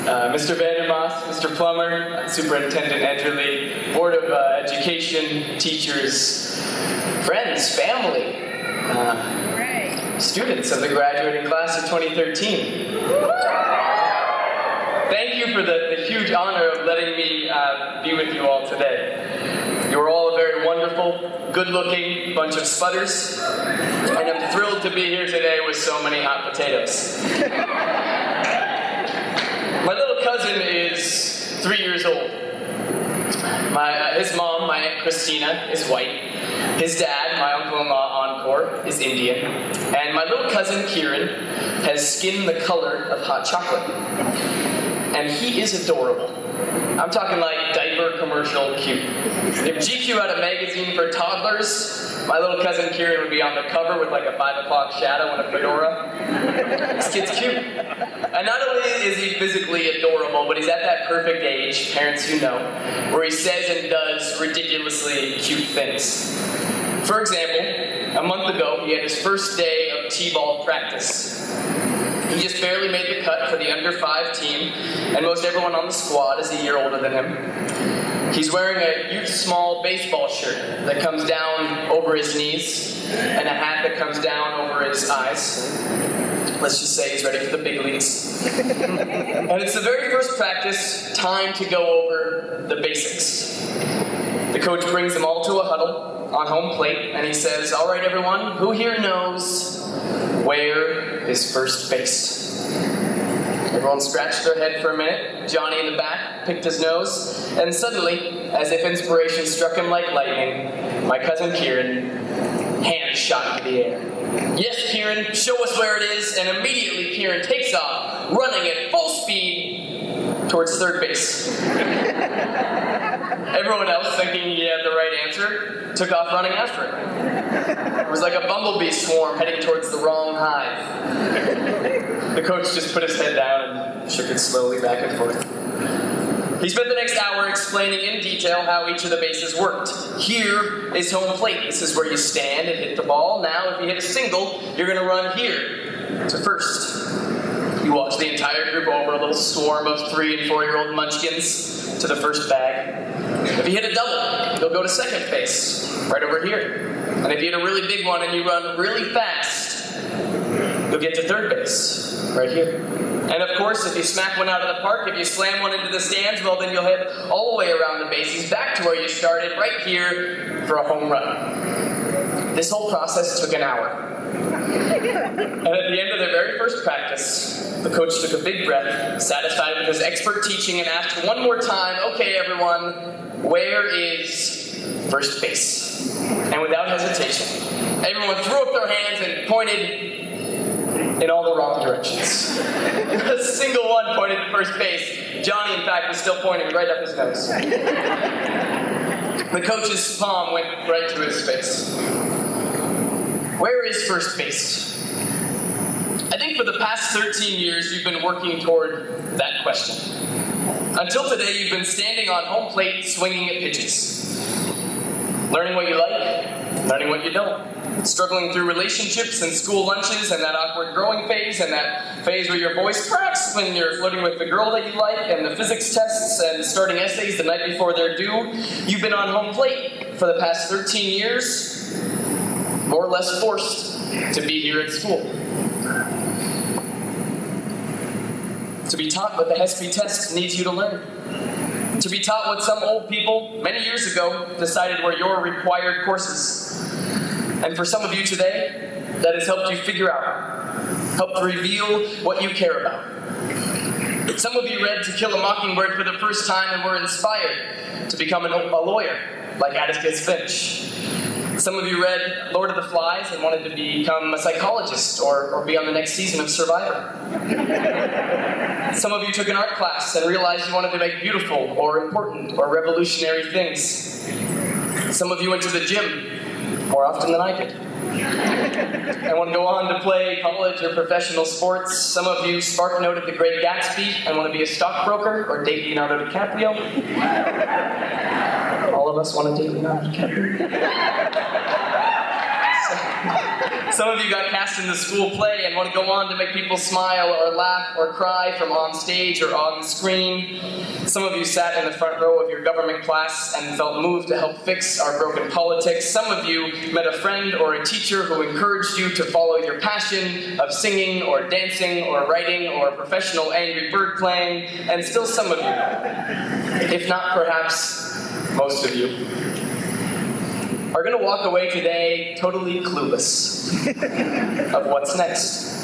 Mr. Vandermoss, Mr. Plummer, Superintendent Edgerly, Board of Education, teachers, friends, family, students of the graduating class of 2013. Thank you for the huge honor of letting me be with you all today. You are all a very wonderful, good-looking bunch of sputters, and I'm thrilled to be here today with so many hot potatoes. My little cousin is 3 years old. His mom, my Aunt Christina, is white. His dad, my uncle-in-law Encore, is Indian. And my little cousin Kieran has skin the color of hot chocolate. And he is adorable. I'm talking like diaper commercial cute. If GQ had a magazine for toddlers, my little cousin Kieran would be on the cover with like a 5 o'clock shadow and a fedora. This kid's cute. And not only is he physically adorable, but he's at that perfect age, parents you know, where he says and does ridiculously cute things. For example, a month ago, he had his first day of t-ball practice. He just barely made the cut for the under 5 team, and most everyone on the squad is a year older than him. He's wearing a youth small baseball shirt that comes down over his knees, and a hat that comes down over his eyes. Let's just say he's ready for the big leagues. And it's the very first practice, time to go over the basics. The coach brings them all to a huddle on home plate, and he says, "All right, everyone, who here knows where is first base?" Everyone scratched their head for a minute. Johnny in the back picked his nose, and suddenly, as if inspiration struck him like lightning, my cousin Kieran, hands shot into the air. "Yes, Kieran, show us where it is," and immediately Kieran takes off, running at full speed towards third base. Everyone else, thinking he had the right answer, took off running after him. It was like a bumblebee swarm heading towards the wrong hive. The coach just put his head down and shook it slowly back and forth. He spent the next hour explaining in detail how each of the bases worked. Here is home plate. This is where you stand and hit the ball. Now, if you hit a single, you're going to run here to first. He walks the entire group over, a little swarm of 3- and 4-year-old munchkins, to the first bag. If you hit a double, you'll go to second base, right over here. And if you hit a really big one and you run really fast, you'll get to third base, right here. And of course, if you smack one out of the park, if you slam one into the stands, well, then you'll hit all the way around the bases, back to where you started, right here, for a home run. This whole process took an hour. And at the end of their very first practice, the coach took a big breath, satisfied with his expert teaching, and asked one more time, "Okay, everyone, where is first base?" And without hesitation, everyone threw up their hands and pointed in all the wrong directions. A single one pointed to first base. Johnny, in fact, was still pointing right up his nose. The coach's palm went right to his face. Where is first base? I think for the past 13 years, you've been working toward that question. Until today, you've been standing on home plate, swinging at pitches. Learning what you like, learning what you don't. Struggling through relationships and school lunches and that awkward growing phase and that phase where your voice cracks when you're flirting with the girl that you like and the physics tests and starting essays the night before they're due. You've been on home plate for the past 13 years, more or less forced to be here at school. To be taught what the HESP test needs you to learn. To be taught what some old people, many years ago, decided were your required courses. And for some of you today, that has helped you figure out, helped reveal what you care about. Some of you read To Kill a Mockingbird for the first time and were inspired to become a lawyer, like Atticus Finch. Some of you read Lord of the Flies and wanted to become a psychologist or be on the next season of Survivor. Some of you took an art class and realized you wanted to make beautiful or important or revolutionary things. Some of you went to the gym more often than I did. And want to go on to play college or professional sports. Some of you spark noted The Great Gatsby and want to be a stockbroker or date Leonardo DiCaprio. All of us want to date Leonardo DiCaprio. Some of you got cast in the school play and want to go on to make people smile or laugh or cry from on stage or on the screen. Some of you sat in the front row of your government class and felt moved to help fix our broken politics. Some of you met a friend or a teacher who encouraged you to follow your passion of singing or dancing or writing or professional Angry Bird playing. And still some of you, if not perhaps most of you, are going to walk away today totally clueless of what's next,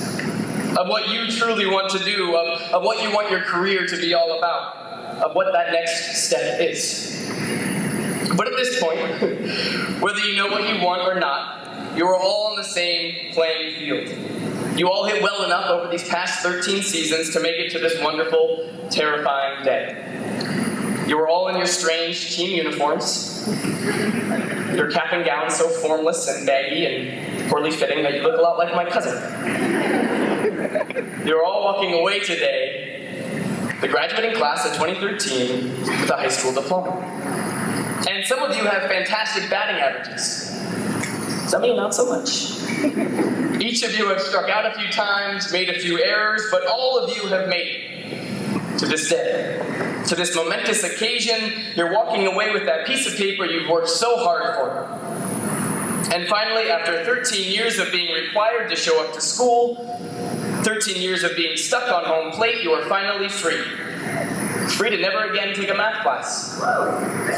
of what you truly want to do, of what you want your career to be all about, of what that next step is. But at this point, whether you know what you want or not, you are all on the same playing field. You all hit well enough over these past 13 seasons to make it to this wonderful, terrifying day. You are all in your strange team uniforms, your cap and gown so formless and baggy and poorly fitting that you look a lot like my cousin. You're all walking away today, the graduating class of 2013, with a high school diploma. And some of you have fantastic batting averages. Some of you not so much. Each of you have struck out a few times, made a few errors, but all of you have made it to this day. To this momentous occasion, you're walking away with that piece of paper you've worked so hard for. And finally, after 13 years of being required to show up to school, 13 years of being stuck on home plate, you are finally free. Free to never again take a math class.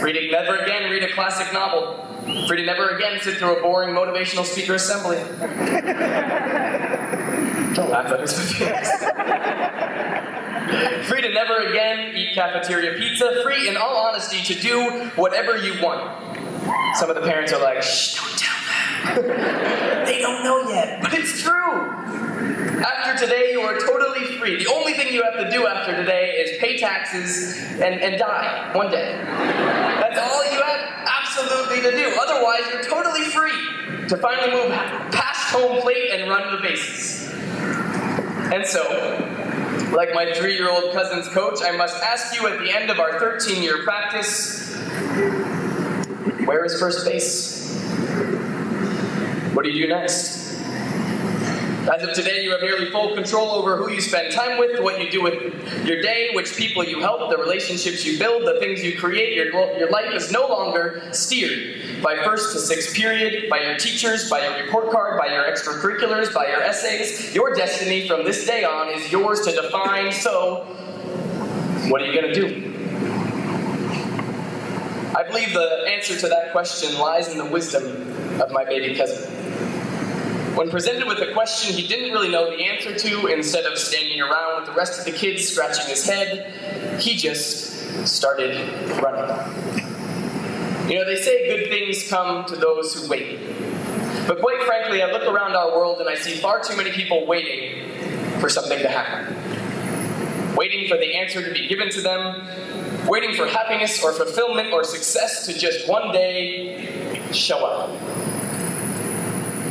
Free to never again read a classic novel. Free to never again sit through a boring motivational speaker assembly. Don't laugh, that was free to never again eat cafeteria pizza. Free, in all honesty, to do whatever you want. Some of the parents are like, shh, don't tell them. They don't know yet, but it's true. After today, you are totally free. The only thing you have to do after today is pay taxes and die one day. That's all you have absolutely to do. Otherwise, you're totally free to finally move past home plate and run the bases. And so, like my 3-year-old cousin's coach, I must ask you at the end of our 13-year practice, where is first base? What do you do next? As of today, you have nearly full control over who you spend time with, what you do with your day, which people you help, the relationships you build, the things you create. Your life is no longer steered by first to sixth period, by your teachers, by your report card, by your extracurriculars, by your essays. Your destiny from this day on is yours to define, so what are you going to do? I believe the answer to that question lies in the wisdom of my baby cousin. When presented with a question he didn't really know the answer to, instead of standing around with the rest of the kids scratching his head, he just started running. You know, they say good things come to those who wait. But quite frankly, I look around our world and I see far too many people waiting for something to happen. Waiting for the answer to be given to them, waiting for happiness or fulfillment or success to just one day show up.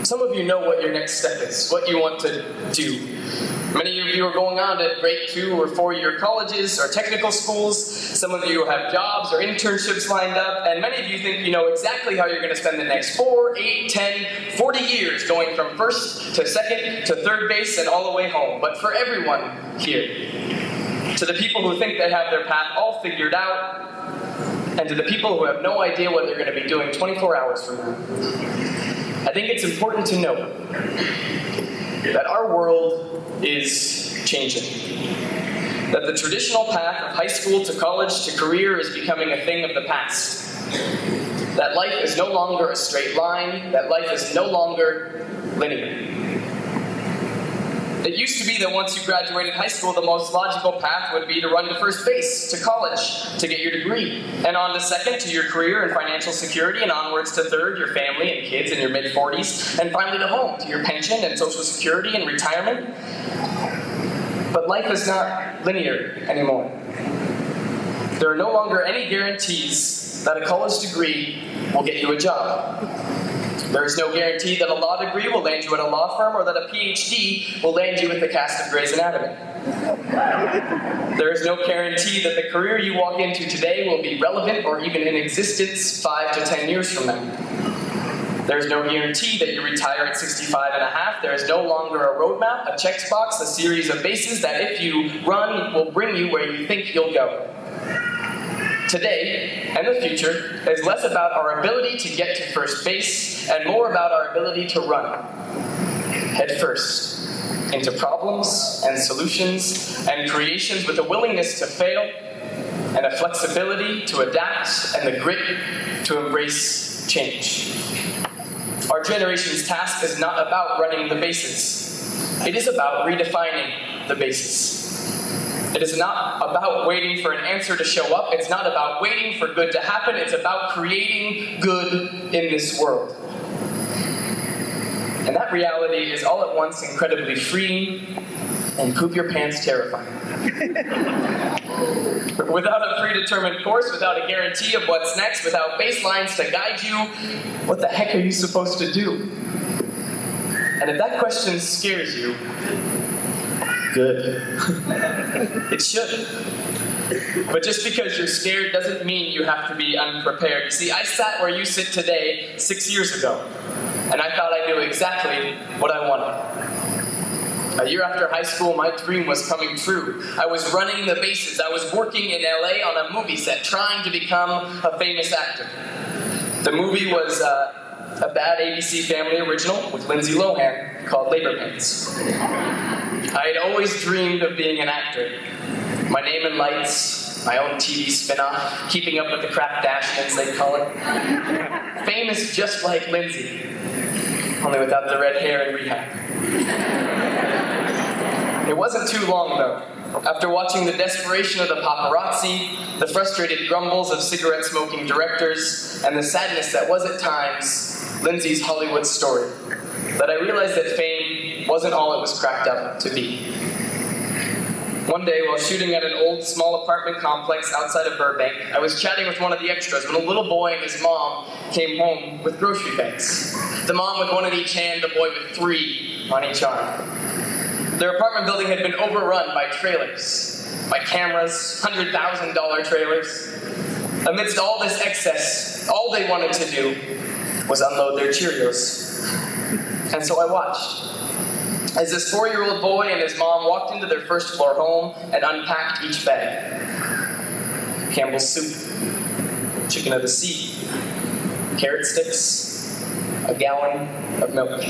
Some of you know what your next step is, what you want to do. Many of you are going on to grade 2 or 4-year colleges or technical schools. Some of you have jobs or internships lined up, and many of you think you know exactly how you're going to spend the next 4, 8, 10, 40 years going from first to second to third base and all the way home. But for everyone here, to the people who think they have their path all figured out, and to the people who have no idea what they're going to be doing 24 hours from now, I think it's important to note that our world is changing. That the traditional path of high school to college to career is becoming a thing of the past. That life is no longer a straight line. That life is no longer linear. It used to be that once you graduated high school, the most logical path would be to run to first base, to college, to get your degree, and on to second, to your career and financial security, and onwards to third, your family and kids in your mid-40s, and finally to home, to your pension and social security and retirement. But life is not linear anymore. There are no longer any guarantees that a college degree will get you a job. There is no guarantee that a law degree will land you at a law firm or that a PhD will land you with the cast of Grey's Anatomy. There is no guarantee that the career you walk into today will be relevant or even in existence 5 to 10 years from now. There is no guarantee that you retire at 65 and a half. There is no longer a roadmap, a checkbox, a series of bases that if you run will bring you where you think you'll go. Today and the future is less about our ability to get to first base and more about our ability to run head first into problems and solutions and creations with a willingness to fail and a flexibility to adapt and the grit to embrace change. Our generation's task is not about running the bases. It is about redefining the bases. It is not about waiting for an answer to show up. It's not about waiting for good to happen. It's about creating good in this world. And that reality is all at once incredibly freeing and poop your pants terrifying. Without a predetermined course, without a guarantee of what's next, without baselines to guide you, what the heck are you supposed to do? And if that question scares you, good. It should. But just because you're scared doesn't mean you have to be unprepared. You see, I sat where you sit today 6 years ago, and I thought I knew exactly what I wanted. A year after high school, my dream was coming true. I was running the bases. I was working in LA on a movie set, trying to become a famous actor. The movie was a bad ABC Family original with Lindsay Lohan called Labor Pains. I had always dreamed of being an actor. My name in lights, my own TV spin-off, keeping up with the Kraft Dashmans, they call it. Famous just like Lindsay, only without the red hair and rehab. It wasn't too long, though. After watching the desperation of the paparazzi, the frustrated grumbles of cigarette-smoking directors, and the sadness that was at times Lindsay's Hollywood story, that I realized that fame wasn't all it was cracked up to be. One day, while shooting at an old, small apartment complex outside of Burbank, I was chatting with one of the extras when a little boy and his mom came home with grocery bags. The mom with one in each hand, the boy with 3 on each arm. Their apartment building had been overrun by trailers, by cameras, $100,000 trailers. Amidst all this excess, all they wanted to do was unload their Cheerios. And so I watched as this 4-year-old boy and his mom walked into their first floor home and unpacked each bag. Campbell's soup, chicken of the sea, carrot sticks, a gallon of milk.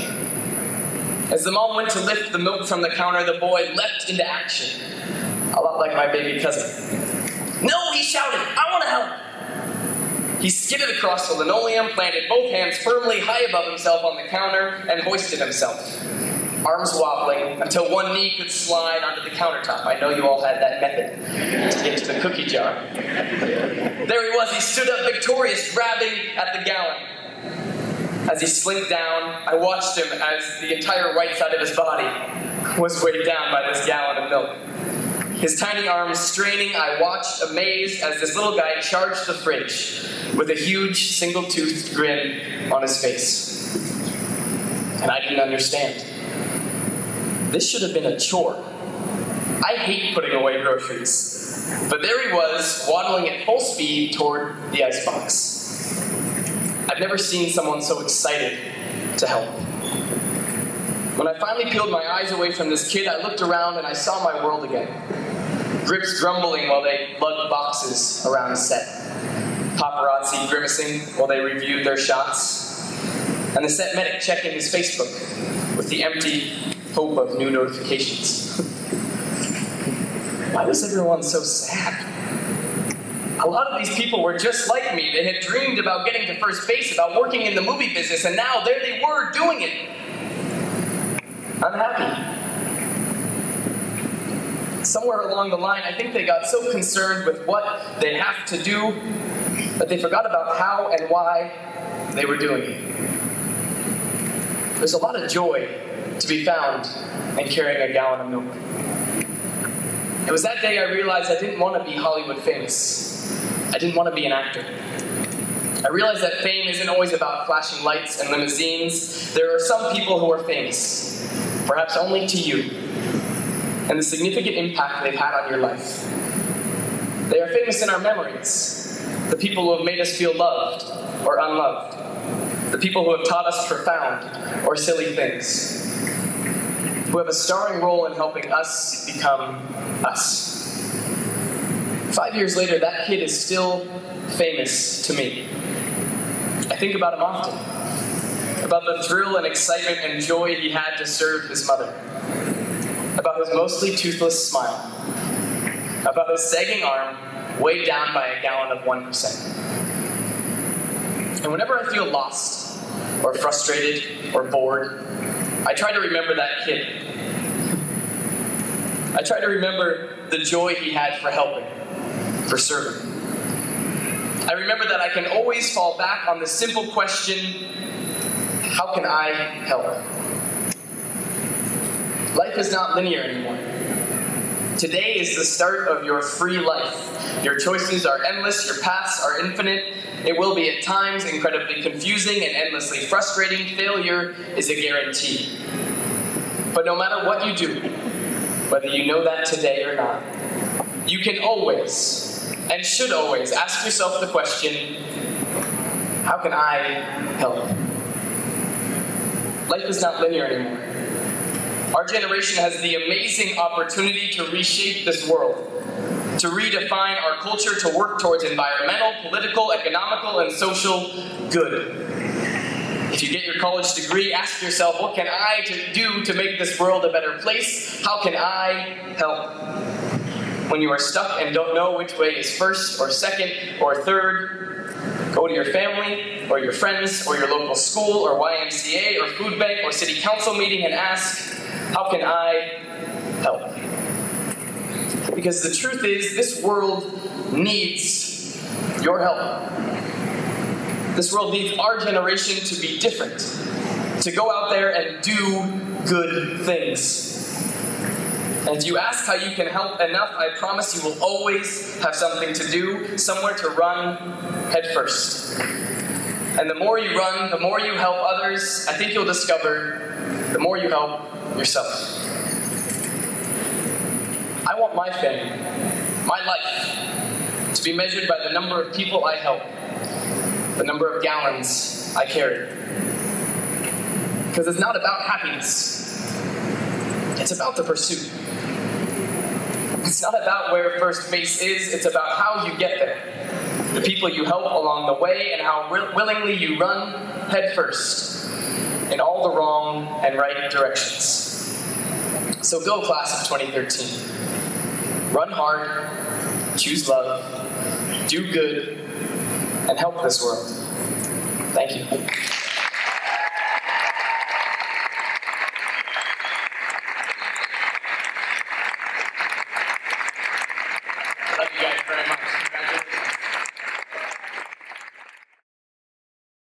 As the mom went to lift the milk from the counter, the boy leapt into action, a lot like my baby cousin. "No," he shouted, "I want to help." He skidded across the linoleum, planted both hands firmly high above himself on the counter, and hoisted himself, arms wobbling until one knee could slide onto the countertop. I know you all had that method to get to the cookie jar. There he was. He stood up victorious, grabbing at the gallon. As he slinked down, I watched him as the entire right side of his body was weighed down by this gallon of milk. His tiny arms straining, I watched amazed as this little guy charged the fridge with a huge, single-toothed grin on his face. And I didn't understand. This should have been a chore. I hate putting away groceries. But there he was, waddling at full speed toward the icebox. I've never seen someone so excited to help. When I finally peeled my eyes away from this kid, I looked around and I saw my world again. Grips grumbling while they lugged boxes around the set. Paparazzi grimacing while they reviewed their shots. And the set medic checking his Facebook with the empty hope of new notifications. Why was everyone so sad? A lot of these people were just like me. They had dreamed about getting to first base, about working in the movie business, and now there they were doing it. Unhappy. Somewhere along the line, I think they got so concerned with what they have to do that they forgot about how and why they were doing it. There's a lot of joy to be found in carrying a gallon of milk. It was that day I realized I didn't want to be Hollywood famous. I didn't want to be an actor. I realized that fame isn't always about flashing lights and limousines. There are some people who are famous, perhaps only to you, and the significant impact they've had on your life. They are famous in our memories, the people who have made us feel loved or unloved. The people who have taught us profound or silly things. Who have a starring role in helping us become us. 5 years later, that kid is still famous to me. I think about him often. About the thrill and excitement and joy he had to serve his mother. About his mostly toothless smile. About his sagging arm weighed down by a gallon of 1%. And whenever I feel lost, or frustrated, or bored, I try to remember that kid. I try to remember the joy he had for helping, for serving. I remember that I can always fall back on the simple question, how can I help? Life is not linear anymore. Today is the start of your free life. Your choices are endless, your paths are infinite. It will be at times incredibly confusing and endlessly frustrating. Failure is a guarantee. But no matter what you do, whether you know that today or not, you can always, and should always, ask yourself the question, how can I help? Life is not linear anymore. Our generation has the amazing opportunity to reshape this world, to redefine our culture, to work towards environmental, political, economical, and social good. If you get your college degree, ask yourself, what can I do to make this world a better place? How can I help? When you are stuck and don't know which way is first or second or third, go to your family or your friends or your local school or YMCA or food bank or city council meeting and ask, how can I help? Because the truth is, this world needs your help. This world needs our generation to be different, to go out there and do good things. And if you ask how you can help enough, I promise you will always have something to do, somewhere to run head first. And the more you run, the more you help others, I think you'll discover the more you help yourself. I want my family, my life, to be measured by the number of people I help, the number of gallons I carry. Because it's not about happiness. It's about the pursuit. It's not about where first base is, it's about how you get there. The people you help along the way and how willingly you run head first in all the wrong and right directions. So go, class of 2013. Run hard, choose love, do good, and help this world. Thank you.